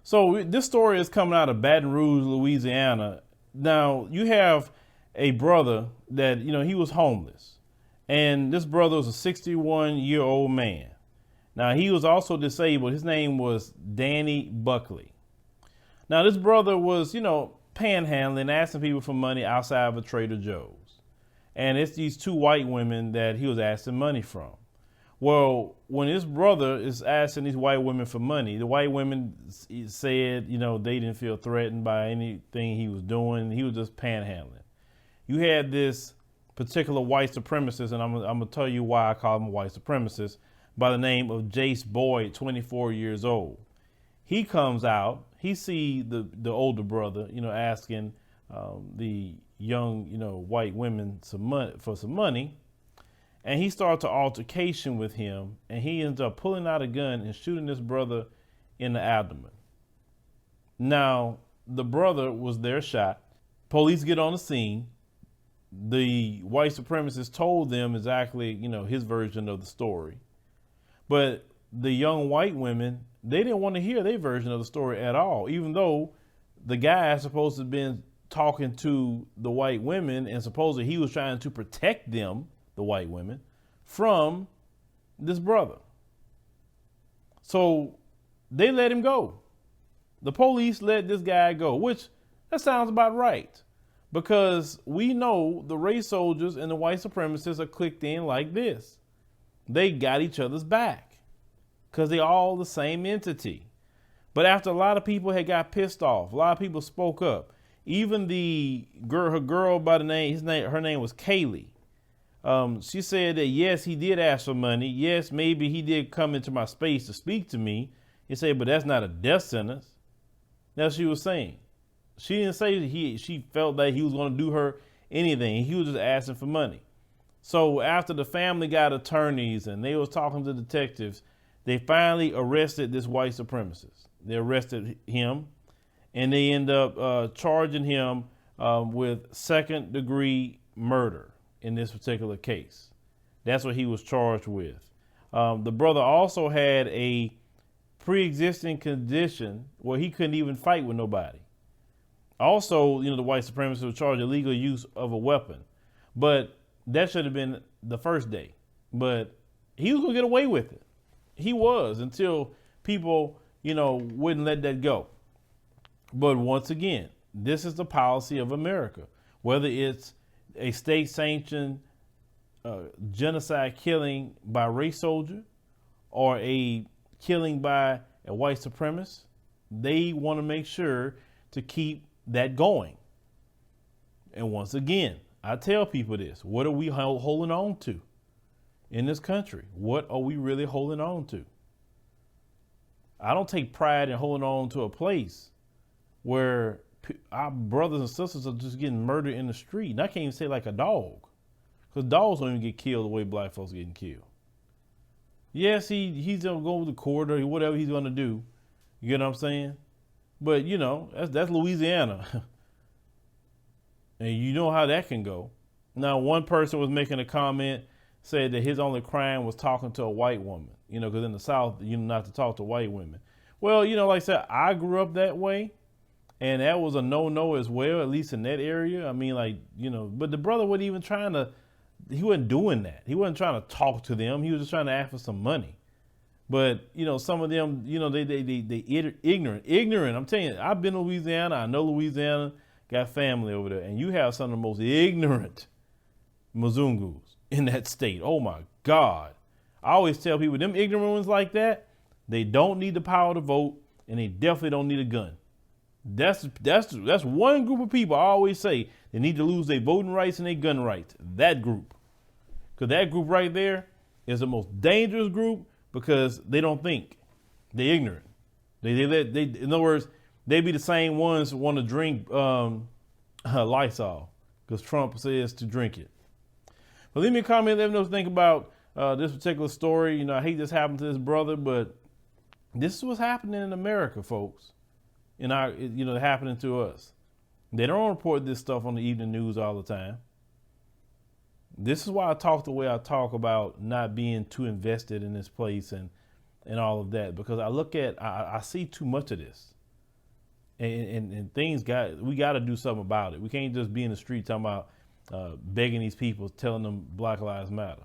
So this story is coming out of Baton Rouge, Louisiana. Now you have a brother that, he was homeless, and this brother was a 61-year-old man. Now he was also disabled. His name was Danny Buckley. Now this brother was, panhandling, asking people for money outside of a Trader Joe's. And it's these two white women that he was asking money from. Well, when his brother is asking these white women for money, the white women said, they didn't feel threatened by anything he was doing. He was just panhandling. You had this particular white supremacist, and I'm going to tell you why I call him a white supremacist, by the name of Jace Boyd, 24 years old. He comes out, he see the older brother, asking the young, white women for some money. And he starts an altercation with him, and he ends up pulling out a gun and shooting this brother in the abdomen. Now, the brother was there shot. Police get on the scene. The white supremacist told them exactly, his version of the story. But the young white women, they didn't want to hear their version of the story at all, even though the guy is supposed to have been talking to the white women, and supposedly he was trying to protect them, the white women, from this brother. So they let him go. The police let this guy go, which that sounds about right, because we know the race soldiers and the white supremacists are clicked in like this. They got each other's back because they're all the same entity. But after a lot of people had got pissed off, a lot of people spoke up. Even her girl by her name was Kaylee. She said that yes, he did ask for money. Yes, maybe he did come into my space to speak to me. He said, but that's not a death sentence. That's what she was saying. She didn't say that she felt that he was going to do her anything. He was just asking for money. So after the family got attorneys and they was talking to detectives, they finally arrested this white supremacist. They arrested him, and they end up charging him with second-degree murder in this particular case. That's what he was charged with. The brother also had a pre-existing condition where he couldn't even fight with nobody. Also, the white supremacist was charged with illegal use of a weapon. But that should have been the first day. But he was going to get away with it. He was, until people, wouldn't let that go. But once again, this is the policy of America. Whether it's a state-sanctioned genocide killing by a race soldier or a killing by a white supremacist, they want to make sure to keep that going. And once again, I tell people this: what are we holding on to in this country? What are we really holding on to? I don't take pride in holding on to a place where our brothers and sisters are just getting murdered in the street. And I can't even say like a dog, because dogs don't even get killed the way black folks getting killed. Yes, he's gonna go to court or whatever he's gonna do. You get what I'm saying? But that's Louisiana. And you know how that can go. Now, one person was making a comment, said that his only crime was talking to a white woman, because in the South, not to talk to white women. Well, like I said, I grew up that way, and that was a no-no as well, at least in that area. I mean, but the brother wasn't even he wasn't doing that. He wasn't trying to talk to them. He was just trying to ask for some money. But, some of them, they ignorant. I'm telling you, I've been to Louisiana. I know Louisiana got family over there, and you have some of the most ignorant Mzungus in that state. Oh my God. I always tell people, them ignorant ones like that, they don't need the power to vote, and they definitely don't need a gun. That's one group of people I always say they need to lose their voting rights and their gun rights. That group. Because that group right there is the most dangerous group, because they don't think. They're ignorant. They in other words, they be the same ones who want to drink Lysol, because Trump says to drink it. But leave me a comment, let me know what you think about this particular story. I hate this happened to this brother, but this is what's happening in America, folks. Happening to us. They don't report this stuff on the evening news all the time. This is why I talk the way I talk about not being too invested in this place and all of that, because I see too much of this. and things we got to do something about it. We can't just be in the street talking about begging these people, telling them Black Lives Matter.